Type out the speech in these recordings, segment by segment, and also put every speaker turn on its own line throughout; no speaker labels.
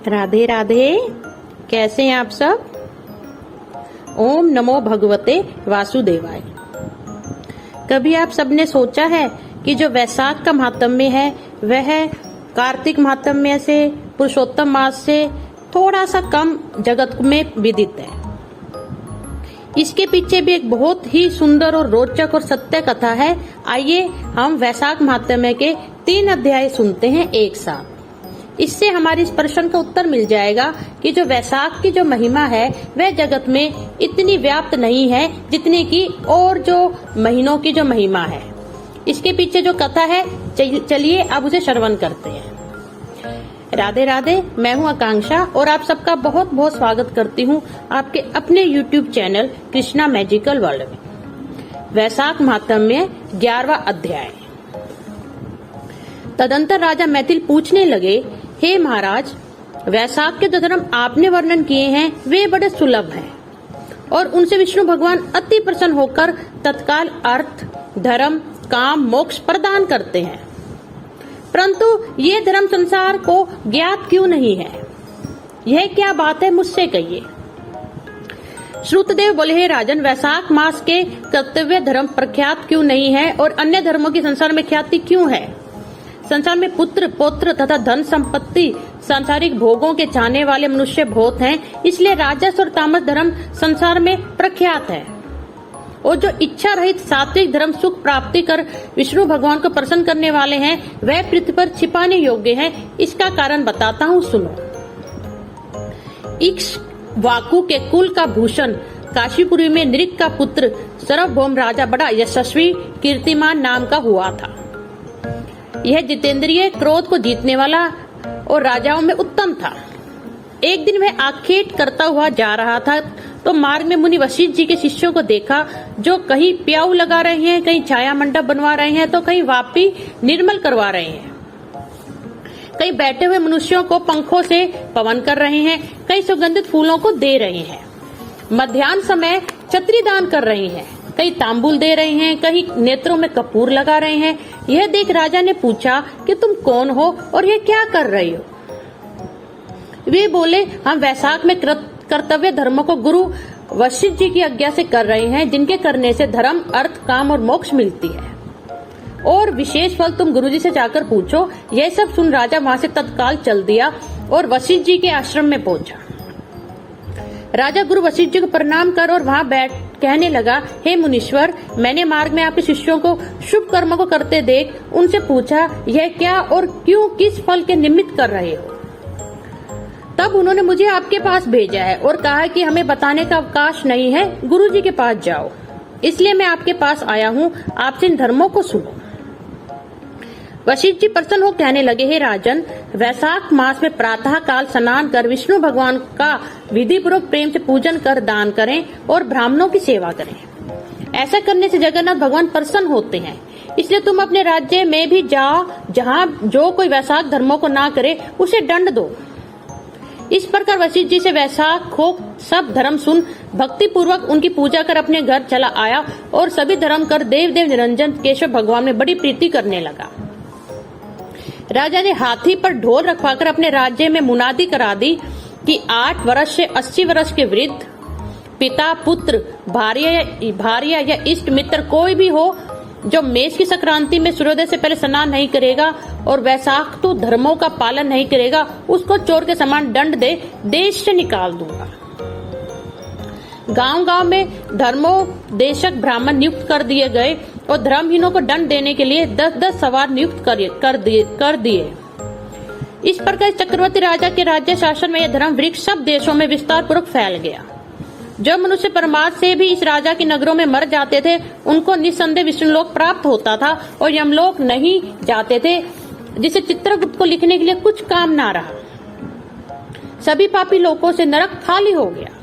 राधे राधे। कैसे हैं आप सब? ओम नमो भगवते वासुदेवाय। कभी आप सबने सोचा है कि जो वैशाख का महात्म्य है वह कार्तिक महात्म्य से, पुरुषोत्तम मास से थोड़ा सा कम जगत में विदित है। इसके पीछे भी एक बहुत ही सुंदर और रोचक और सत्य कथा है। आइए हम वैशाख महात्म्य के 3 अध्याय सुनते हैं एक साथ। इससे हमारे इस प्रश्न का उत्तर मिल जाएगा कि जो वैशाख की जो महिमा है वह जगत में इतनी व्याप्त नहीं है जितनी की और जो महीनों की जो महिमा है। इसके पीछे जो कथा है, चलिए अब उसे श्रवण करते हैं। राधे राधे। मैं हूं आकांक्षा और आप सबका बहुत बहुत स्वागत करती हूं आपके अपने YouTube channel Krishna magical world में। वैशाख महात्म्य 11वां अध्याय। तदंतर राजा मैथिल पूछने लगे, हे महाराज, वैशाख के जो धर्म आपने वर्णन किए हैं वे बड़े सुलभ हैं और उनसे विष्णु भगवान अति प्रसन्न होकर तत्काल अर्थ, धर्म, काम, मोक्ष प्रदान करते हैं। परंतु ये धर्म संसार को ज्ञात क्यों नहीं है? यह क्या बात है, मुझसे कहिए। श्रुतदेव बोले, हे राजन, वैशाख मास के कर्तव्य धर्म प्रख्यात क्यों नहीं है और अन्य धर्मों की संसार में ख्याति क्यों है? संसार में पुत्र, पौत्र तथा धन संपत्ति, सांसारिक भोगों के चाहने वाले मनुष्य बहुत हैं, इसलिए राजस और तामस धर्म संसार में प्रख्यात है। और जो इच्छा रहित सात्विक धर्म सुख प्राप्ति कर विष्णु भगवान को प्रसन्न करने वाले हैं वह पृथ्वी पर छिपाने योग्य हैं। इसका कारण बताता हूँ, सुनो। इक्ष्वाकु के कुल का भूषण काशीपुरी में नृक का पुत्र सार्वभौम राजा बड़ा यशस्वी कीर्तिमान नाम का हुआ था। यह जितेंद्रिय, क्रोध को जीतने वाला और राजाओं में उत्तम था। एक दिन वह आखेट करता हुआ जा रहा था तो मार्ग में मुनि वशिष्ठ जी के शिष्यों को देखा, जो कहीं प्याऊ लगा रहे हैं, कहीं छाया मंडप बनवा रहे हैं, तो कहीं वापी निर्मल करवा रहे हैं, कहीं बैठे हुए मनुष्यों को पंखों से पवन कर रहे हैं, कहीं सुगंधित फूलों को दे रहे हैं, मध्याह्न समय छत्री दान कर रहे हैं, कहीं तांबुल दे रहे हैं, कहीं नेत्रों में कपूर लगा रहे हैं। यह देख राजा ने पूछा कि तुम कौन हो और यह क्या कर रही हो? वे बोले, हम वैशाख में कर्तव्य धर्मों को गुरु वशिष्ठ जी की आज्ञा से कर रहे हैं, जिनके करने से धर्म, अर्थ, काम और मोक्ष मिलती है और विशेष फल तुम गुरुजी से जाकर पूछो। यह सब सुन राजा वहां से तत्काल चल दिया और वशिष्ठ जी के आश्रम में पहुंचा। राजा गुरु वशिष्ठ जी को प्रणाम कर और वहां बैठ कहने लगा, हे मुनीश्वर, मैंने मार्ग में आपके शिष्यों को शुभ कर्मों को करते देख उनसे पूछा, यह क्या और क्यों, किस फल के निमित्त कर रहे हो? तब उन्होंने मुझे आपके पास भेजा है और कहा है कि हमें बताने का अवकाश नहीं है, गुरुजी के पास जाओ। इसलिए मैं आपके पास आया हूँ, आपसे इन धर्मों को सुनो। वशिष्ठ जी प्रसन्न हो कहने लगे, हे राजन, वैशाख मास में प्रातः काल स्नान कर विष्णु भगवान का विधि पूर्वक प्रेम से पूजन कर दान करें और ब्राह्मणों की सेवा करें। ऐसा करने से जगन्नाथ भगवान प्रसन्न होते हैं। इसलिए तुम अपने राज्य में भी जाओ, जहाँ जो कोई वैशाख धर्मों को ना करे उसे दंड दो। इस प्रकार वशिष्ठ जी से वैशाख को सब धर्म सुन भक्ति पूर्वक उनकी पूजा कर अपने घर चला आया और सभी धर्म कर देव देव निरंजन केशव भगवान में बड़ी प्रीति करने लगा। राजा ने हाथी पर ढोल रखवाकर अपने राज्य में मुनादी करा दी कि 8 वर्ष से 80 वर्ष के वृद्ध, पिता, पुत्र, भार्या या इष्ट मित्र कोई भी हो जो मेष की संक्रांति में सूर्योदय से पहले स्नान नहीं करेगा और वैशाख तो धर्मों का पालन नहीं करेगा, उसको चोर के समान दंड दे देश से निकाल दूंगा। गांव गांव में धर्मोपदेशक ब्राह्मण नियुक्त कर दिए गए और धर्महीनों को दंड देने के लिए 10-10 सवार नियुक्त कर दिए। इस प्रकार चक्रवर्ती राजा के राज्य शासन में यह धर्म वृक्ष सब देशों में विस्तार पूर्वक फैल गया। जो मनुष्य परमार्थ से भी इस राजा के नगरों में मर जाते थे उनको निस्संदेह विष्णुलोक प्राप्त होता था और यमलोक नहीं जाते थे, जिसे चित्रगुप्त को लिखने के लिए कुछ काम ना रहा। सभी पापी लोगों से नरक खाली हो गया।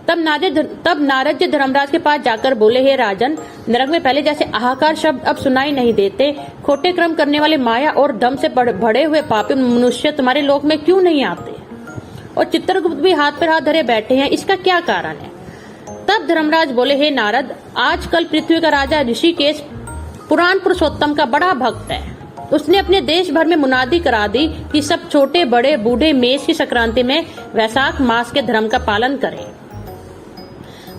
तब नारद जी धर्मराज के पास जाकर बोले, हे राजन, नरक में पहले जैसे हाहाकार शब्द अब सुनाई नहीं देते। खोटे कर्म करने वाले माया और दम से भरे हुए पापी मनुष्य तुम्हारे लोक में क्यों नहीं आते? और चित्रगुप्त भी हाथ पर हाथ धरे बैठे हैं, इसका क्या कारण है? तब धर्मराज बोले, हे नारद, आजकल पृथ्वी का राजा ऋषिकेश पुराण पुरुषोत्तम का बड़ा भक्त है उसने अपने देश भर में मुनादी करा दी कि सब छोटे बड़े बूढ़े मेष की संक्रांति में वैशाख मास के धर्म का पालन करें।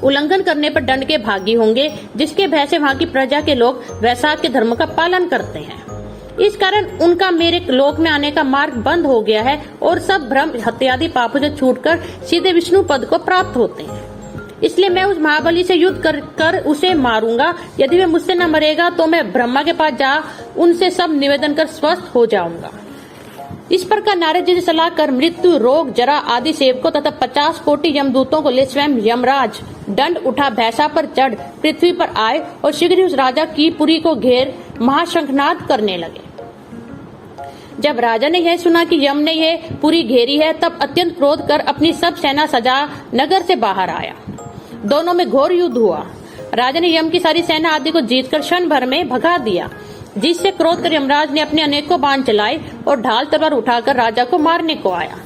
उल्लंघन करने पर दंड के भागी होंगे, जिसके भय से वहाँ की प्रजा के लोग वैशाख के धर्म का पालन करते हैं। इस कारण उनका मेरे लोक में आने का मार्ग बंद हो गया है और सब भ्रम हत्यादि पापों से छूटकर सीधे विष्णु पद को प्राप्त होते हैं। इसलिए मैं उस महाबली से युद्ध कर उसे मारूंगा। यदि वह मुझसे न मरेगा तो मैं ब्रह्मा के पास जा उनसे सब निवेदन कर स्वस्थ हो जाऊंगा। इस प्रकार नारद जी ने सलाह कर मृत्यु, रोग, जरा आदि सेवकों तथा 50 कोटि यमदूतों को ले स्वयं यमराज दंड उठा भैंसा पर चढ़ पृथ्वी पर आए और शीघ्र ही उस राजा की पुरी को घेर महाशंखनाद करने लगे। जब राजा ने यह सुना कि यम ने यह पुरी घेरी है, तब अत्यंत क्रोध कर अपनी सब सेना सजा नगर से बाहर आया। दोनों में घोर युद्ध हुआ। राजा ने यम की सारी सेना आदि को जीतकर क्षण भर में भगा दिया, जिससे क्रोध कर यमराज ने अपने अनेकों बाण चलाए और ढाल तलवार उठाकर राजा को मारने को आया।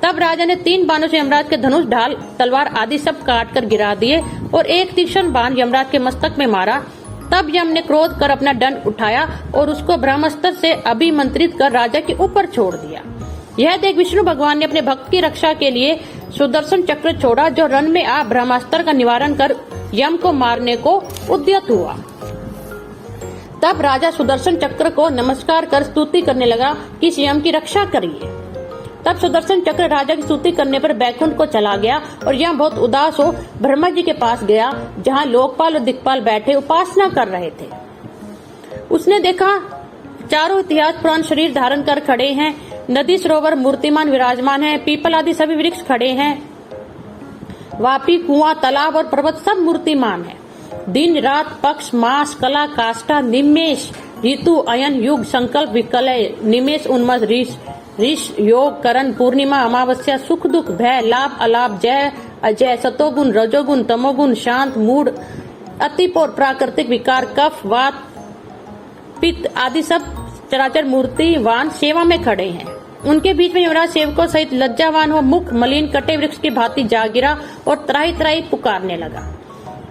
तब राजा ने 3 बाणों से यमराज के धनुष, ढाल, तलवार आदि सब काट कर गिरा दिए और एक तीक्ष्ण बाण यमराज के मस्तक में मारा। तब यम ने क्रोध कर अपना दंड उठाया और उसको ब्रह्मास्त्र से अभिमंत्रित कर राजा के ऊपर छोड़ दिया। यह देख विष्णु भगवान ने अपने भक्त की रक्षा के लिए सुदर्शन चक्र छोड़ा, जो रण में आ ब्रह्मास्त्र का निवारण कर यम को मारने को उद्यत हुआ। तब राजा सुदर्शन चक्र को नमस्कार कर स्तुति करने लगा कि इस यम की रक्षा करिए। तब सुदर्शन चक्र राजा की स्तुति करने पर बैकुंठ को चला गया और यम बहुत उदास हो ब्रह्मा जी के पास गया, जहाँ लोकपाल और दिक्पाल बैठे उपासना कर रहे थे। उसने देखा चारों इतिहास पुराण शरीर धारण कर खड़े हैं, नदी सरोवर मूर्तिमान विराजमान है, पीपल आदि सभी वृक्ष खड़े हैं, वापी, कुआं, तालाब और पर्वत सब मूर्तिमान है। दिन रात, पक्ष, मास, कला, काष्ठा, निमेष, ऋतु, अयन, युग, संकल्प, विकलय, निमेष, उन्मस, ऋष, योग, करण, पूर्णिमा, अमावस्या, सुख दुख, भय, लाभ, अलाभ, जय, अजय, सतोगुण, रजोगुण, तमोगुण, शांत, मूड, अतिपोर, प्राकृतिक विकार, कफ, वात, पित्त आदि सब चराचर मूर्तिवान सेवा में खड़े हैं। उनके बीच में यमराज सेवकों सहित लज्जावान हो मुख मलिन कटे वृक्ष की भांति जा गिरा और त्राही त्राही पुकारने लगा,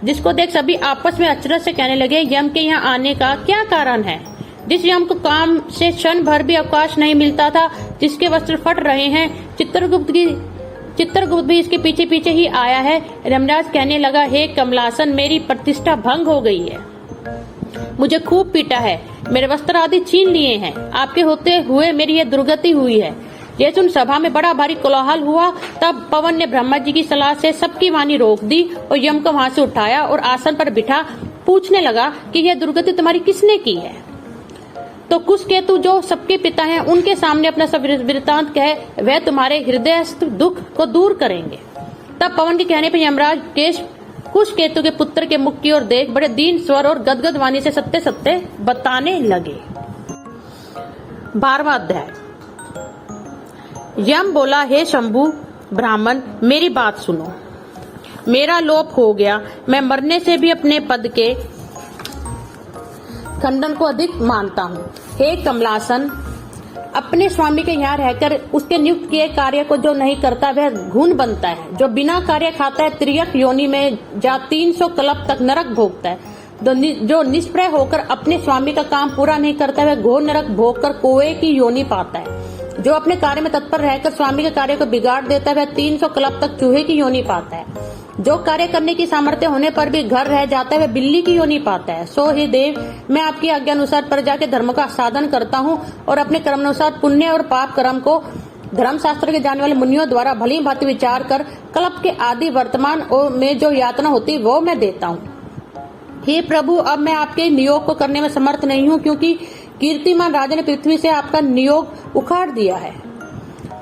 जिसको देख सभी आपस में अचरज से कहने लगे, यम के यहाँ आने का क्या कारण है? जिस यम को काम से क्षण भर भी अवकाश नहीं मिलता था, जिसके वस्त्र फट रहे हैं, चित्रगुप्त भी इसके पीछे पीछे ही आया है। यमराज कहने लगा, हे कमलासन, मेरी प्रतिष्ठा भंग हो गई है, मुझे खूब पीटा है, मेरे वस्त्र आदि छीन लिए हैं, आपके होते हुए मेरी यह दुर्गति हुई है। यह सुन सभा में बड़ा भारी कोलाहल हुआ। तब पवन ने ब्रह्मा जी की सलाह से सबकी वाणी रोक दी और यम को वहां से उठाया और आसन पर बिठा पूछने लगा कि यह दुर्गति तुम्हारी किसने की है? तो कुशकेतु जो सबके पिता हैं, उनके सामने अपना सब वृतांत कहे, वह तुम्हारे हृदयस्थ दुख को दूर करेंगे। तब पवन के कहने पर यमराज कुशकेतु के पुत्र के मुख की ओर देख बड़े दीन स्वर और गदगद वाणी से सत्य सत्य बताने लगे। 12वां अध्याय। यम बोला, हे शंभु ब्राह्मण, मेरी बात सुनो, मेरा लोप हो गया, मैं मरने से भी अपने पद के खंडन को अधिक मानता हूँ। हे कमलासन, अपने स्वामी के यहाँ रहकर उसके नियुक्त किए कार्य को जो नहीं करता वह घून बनता है, जो बिना कार्य खाता है त्रियक योनि में जा 300 कल्प तक नरक भोगता है, जो निष्प्रय होकर अपने स्वामी का काम पूरा नहीं करता वह घोर नरक भोग कर कुएं की योनि पाता है, जो अपने कार्य में तत्पर रहकर स्वामी के कार्य को बिगाड़ देता है वह 300 कल्प तक चूहे की योनि पाता है, जो कार्य करने की सामर्थ्य होने पर भी घर रह जाता है वह बिल्ली की योनि पाता है। सो हे देव, मैं आपकी आज्ञा अनुसार प्रजा के धर्म का साधन करता हूँ और अपने कर्म अनुसार पुण्य और पाप कर्म को धर्म शास्त्र के जानने वाले मुनियों द्वारा भली भांति विचार कर कल्प के आदि वर्तमान में जो यातना होती वो मैं देता हूँ। हे प्रभु, अब मैं आपके नियोग को करने में समर्थ नहीं हूँ, क्योंकि कीर्तिमान राजा ने पृथ्वी से आपका नियोग उखाड़ दिया है।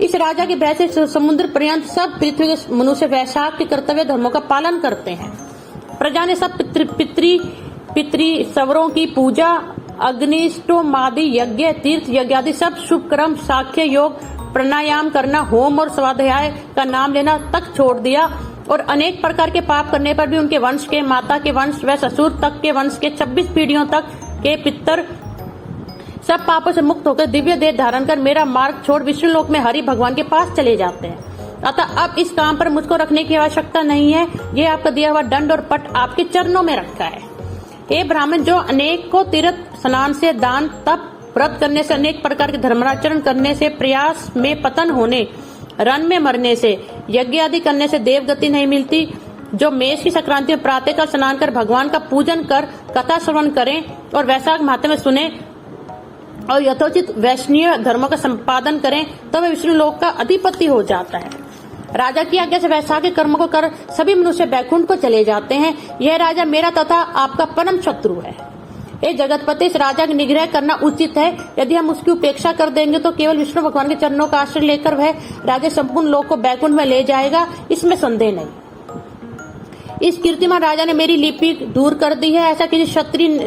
इस राजा के भय से समुद्र पर्यंत सब पृथ्वी के मनुष्य वैशाख के कर्तव्य धर्मों का पालन करते हैं। प्रजा ने सब पितृ सवरों की पूजा, अग्निष्टोमादि यज्ञ, तीर्थ यज्ञ आदि सब शुभ कर्म, साख्य योग, प्राणायाम करना, होम और स्वाध्याय का नाम लेना तक छोड़ दिया और अनेक प्रकार के पाप करने पर भी उनके वंश के, माता के वंश व ससुर तक के वंश के 26 पीढ़ियों तक के पितर सब पापों से मुक्त होकर दिव्य देह धारण कर मेरा मार्ग छोड़ विष्णु लोक में हरि भगवान के पास चले जाते हैं। अतः अब इस काम पर मुझको रखने की आवश्यकता नहीं है। यह आपका दिया हुआ दंड और पट आपके चरणों में रखा है। हे ब्राह्मण, जो अनेक को तीर्थ स्नान से, दान, तप, व्रत करने से, अनेक प्रकार के धर्माचरण करने से, प्रयास में पतन होने, रण में मरने से, यज्ञ आदि करने से देवगति नहीं मिलती। जो मेष की संक्रांति में प्रातःकाल स्नान कर भगवान का पूजन कर कथा श्रवण करें और वैशाख महात्म्य सुने और यथोचित वैष्णवीय धर्मों का संपादन करें तो वह विष्णु लोक का अधिपति हो जाता है। राजा की आज्ञा से वैशाख के कर्म को कर सभी मनुष्य बैकुंठ को चले जाते हैं। यह राजा मेरा तथा आपका परम शत्रु है। ये जगतपति, इस राजा का निग्रह करना उचित है। यदि हम उसकी उपेक्षा कर देंगे तो केवल विष्णु भगवान के चरणों का आश्रय लेकर वह राजा संपूर्ण लोक को बैकुंठ में ले जाएगा, इसमें संदेह नहीं। इस कीर्तिमान राजा ने मेरी लिपि दूर कर दी है, ऐसा किसी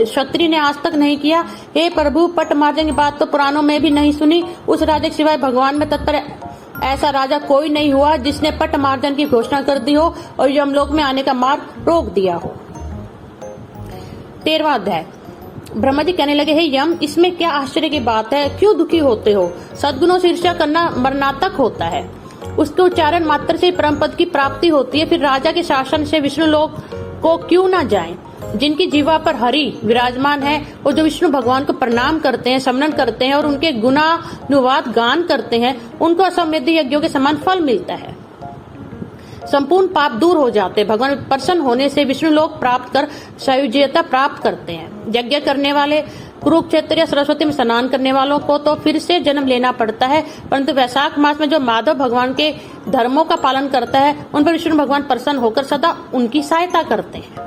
क्षत्रिय ने आज तक नहीं किया। हे प्रभु, पट मार्जन की बात तो पुराणों में भी नहीं सुनी। उस राजा के सिवाय भगवान में तत्पर ऐसा राजा कोई नहीं हुआ जिसने पट मार्जन की घोषणा कर दी हो और यमलोक में आने का मार्ग रोक दिया हो। 13वां अध्याय। ब्रह्मा जी कहने लगे, हे यम, इसमें क्या आश्चर्य की बात है? क्यों दुखी होते हो? सद्गुणों से ईर्ष्या करना मरणातक होता है। उसके उच्चारण मात्र से परम पद की प्राप्ति होती है। फिर राजा के शासन से विष्णु लोक को क्यों न जाएं? जिनकी जीवा पर हरि विराजमान है और जो विष्णु भगवान को प्रणाम करते हैं, स्मरण करते हैं और उनके गुणानुवाद गान करते हैं, उनको अश्वमेध यज्ञों के समान फल मिलता है। संपूर्ण पाप दूर हो जाते हैं। भगवान प्रसन्न होने से विष्णु लोक प्राप्त कर सायुज्यता प्राप्त करते हैं। यज्ञ करने वाले, कुरुक्षेत्र या सरस्वती में स्नान करने वालों को तो फिर से जन्म लेना पड़ता है, परंतु वैशाख मास में जो माधव भगवान के धर्मों का पालन करता है, उन पर विष्णु भगवान प्रसन्न होकर सदा उनकी सहायता करते हैं।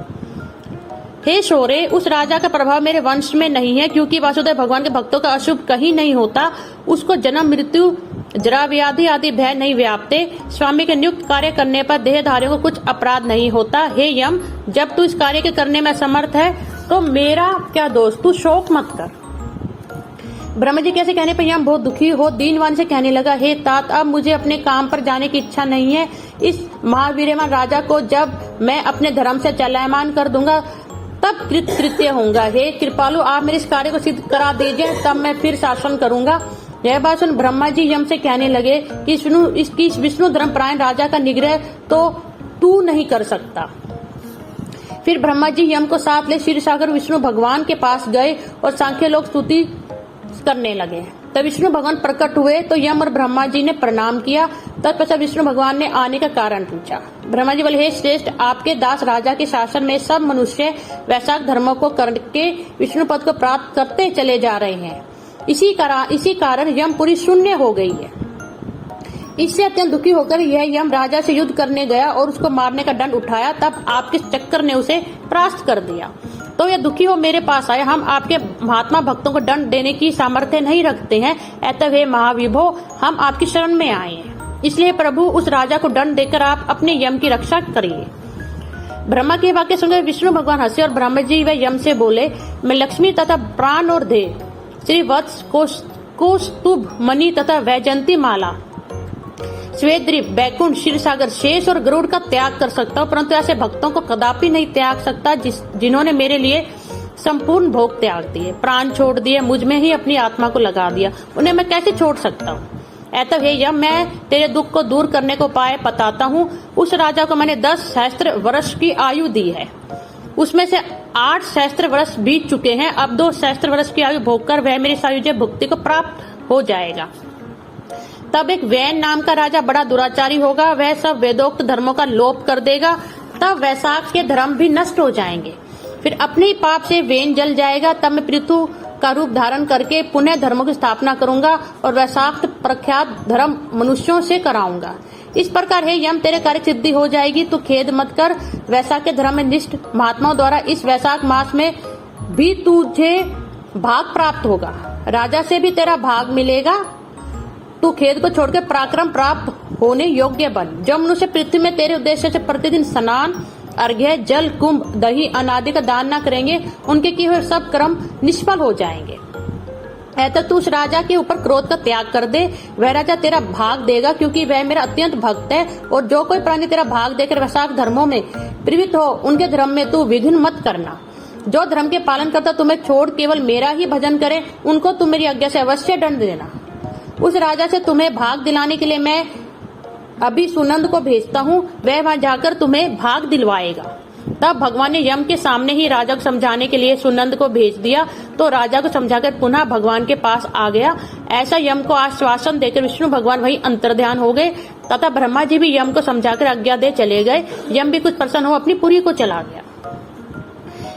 हे शौर्य, उस राजा का प्रभाव मेरे वंश में नहीं है, क्योंकि वासुदेव भगवान के भक्तों का अशुभ कहीं नहीं होता। उसको जन्म, मृत्यु, जरा व्याधि आदि भय नहीं व्यापते। स्वामी के नियुक्त कार्य करने पर देहधारियों को कुछ अपराध नहीं होता। हे यम, जब तू इस कार्य के करने में समर्थ है तो मेरा क्या दोष? तू शोक मत कर। ब्रह्मा जी कैसे कहने पर यम बहुत दुखी हो दीनवान से कहने लगा, हे तात, अब मुझे अपने काम पर जाने की इच्छा नहीं है। इस महावीरवान राजा को जब मैं अपने धर्म से चलायमान कर दूंगा तब कृत्य होगा। हे कृपालु, आप मेरे इस कार्य को सिद्ध करा दीजिए, तब मैं फिर शासन करूंगा। यह बात सुन ब्रह्मा जी यम से कहने लगे कि इसकी विष्णु धर्मपरायण राजा का निग्रह तो तू नहीं कर सकता। फिर ब्रह्मा जी यम को साथ ले क्षीर सागर विष्णु भगवान के पास गए और सांख्य लोग स्तुति करने लगे। तब विष्णु भगवान प्रकट हुए तो यम और ब्रह्मा जी ने प्रणाम किया। तत्पश्चात विष्णु भगवान ने आने का कारण पूछा। ब्रह्मा जी बोले, हे श्रेष्ठ, आपके दास राजा के शासन में सब मनुष्य वैशाख धर्मों को करके विष्णु पद को प्राप्त करते चले जा रहे हैं। इसी कारण यमपुरी शून्य हो गई है। इससे अत्यंत दुखी होकर यह यम राजा से युद्ध करने गया और उसको मारने का दंड उठाया। तब आपके चक्कर ने उसे परास्त कर दिया। तो यह दुखी हो मेरे पास आया। हम आपके महात्मा भक्तों को दंड देने की सामर्थ्य नहीं रखते हैं, अतः हे महाविभो, हम आपकी शरण में आए हैं। इसलिए प्रभु, उस राजा को दंड देकर आप अपने यम की रक्षा करिए। ब्रह्मा के वाक्य सुनकर विष्णु भगवान हंसे और ब्रह्मा जी व यम से बोले, मैं लक्ष्मी तथा प्राण और देह, श्री वत्स, कौस्तुभ, मणि तथा वैजंती माला, श्वेतद्वीप, बैकुंठ, क्षीरसागर, शेष और गरुड़ का त्याग कर सकता हूँ, परंतु ऐसे भक्तों को कदापि नहीं त्याग सकता जिन्होंने मेरे लिए संपूर्ण भोग त्याग दिए, प्राण छोड़ दिए, मुझ में ही अपनी आत्मा को लगा दिया। उन्हें मैं कैसे छोड़ सकता हूँ? ऐतव हे यम, मैं तेरे दुख को दूर करने को उपाय बताता हूँ। उस राजा को मैंने 10 सहस्त्र वर्ष की आयु दी है। उसमें से 8 सहस्त्र वर्ष बीत चुके हैं। अब 2 सहस्त्र वर्ष की आयु भोग कर वह मेरी सायुज्य भुक्ति को प्राप्त हो जाएगा। तब एक वैन नाम का राजा बड़ा दुराचारी होगा। वह सब वेदोक्त धर्मों का लोप कर देगा। तब वैशाख के धर्म भी नष्ट हो जाएंगे। फिर अपने ही पाप से वैन जल जाएगा। तब मैं पृथु का रूप धारण करके पुनः धर्मों की स्थापना करूंगा और वैशाख प्रख्यात धर्म मनुष्यों से कराऊंगा। इस प्रकार है यम, तेरे कार्य सिद्धि हो जाएगी। तू खेद मत कर। वैशाख के धर्म में निष्ठ महात्माओं द्वारा इस वैशाख मास में भी तुझे भाग प्राप्त होगा। राजा से भी तेरा भाग मिलेगा। तू खेद को छोड़कर पराक्रम प्राप्त होने योग्य बन। जो मनुष्य पृथ्वी में तेरे उद्देश्य से प्रतिदिन स्नान, अर्घ्य, जल, कुंभ, दही, अनादि का दान न करेंगे, उनके किए हुए सब कर्म निष्फल हो जाएंगे। ऐसा तू उस राजा के ऊपर क्रोध का त्याग कर दे। वह राजा तेरा भाग देगा, क्योंकि वह मेरा अत्यंत भक्त है। और जो कोई प्राणी तेरा भाग देकर वैशाख धर्मों में प्रवृत्त हो, उनके धर्म में तू विघ्न मत करना। जो धर्म के पालन करता तुम्हें छोड़ केवल मेरा ही भजन करे, उनको तुम मेरी आज्ञा से अवश्य दंड देना। उस राजा से तुम्हें भाग दिलाने के लिए मैं अभी सुनंद को भेजता हूँ। वह वहां जाकर तुम्हें भाग दिलवाएगा। तब भगवान ने यम के सामने ही राजा को समझाने के लिए सुनंद को भेज दिया, तो राजा को समझाकर पुनः भगवान के पास आ गया। ऐसा यम को आश्वासन देकर विष्णु भगवान वही अंतर्ध्यान हो गए तथा ब्रह्मा जी भी यम को समझाकर आज्ञा दे चले गए। यम भी कुछ प्रसन्न हो अपनी पुरी को चला गया।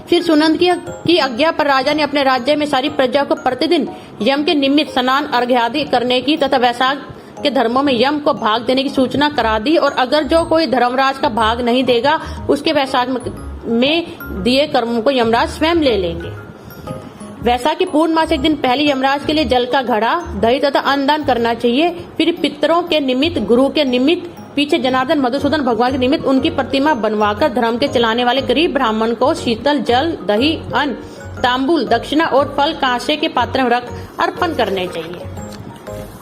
फिर सुनंद की आज्ञा पर राजा ने अपने राज्य में सारी प्रजा को प्रतिदिन यम के निमित्त स्नान अर्घ्य आदि करने की तथा वैशाख के धर्मों में यम को भाग देने की सूचना करा दी, और अगर जो कोई धर्मराज का भाग नहीं देगा उसके वैशाख में दिए कर्मों को यमराज स्वयं ले लेंगे। वैशाख की पूर्णमासी एक दिन पहले यमराज के लिए जल का घड़ा, दही तथा अन्नदान करना चाहिए। फिर पितरों के निमित्त, गुरु के निमित्त, पीछे जनार्दन मधुसूदन भगवान के निमित्त उनकी प्रतिमा बनवाकर धर्म के चलाने वाले गरीब ब्राह्मण को शीतल जल, दही, अन्न, तांबूल, दक्षिणा और फल कांसे के पात्र में रख अर्पण करने चाहिए।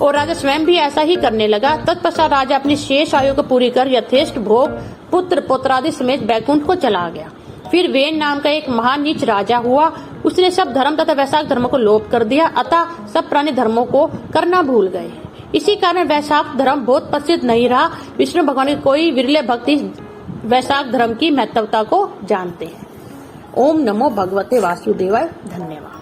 और राजा स्वयं भी ऐसा ही करने लगा। तत्पश्चात राजा अपनी शेष आयु को पूरी कर यथेष्ट भोग पुत्र पौत्रादि समेत बैकुंठ को चला गया। फिर वेन नाम का एक महान नीच राजा हुआ। उसने सब धर्म तथा वैशाख धर्म को लोप कर दिया, अतः सब पुराने धर्मों को करना भूल गए। इसी कारण वैशाख धर्म बहुत प्रसिद्ध नहीं रहा। विष्णु भगवान के कोई विरले भक्ति वैशाख धर्म की महत्वता को जानते हैं। ओम नमो भगवते वासुदेवाय। धन्यवाद।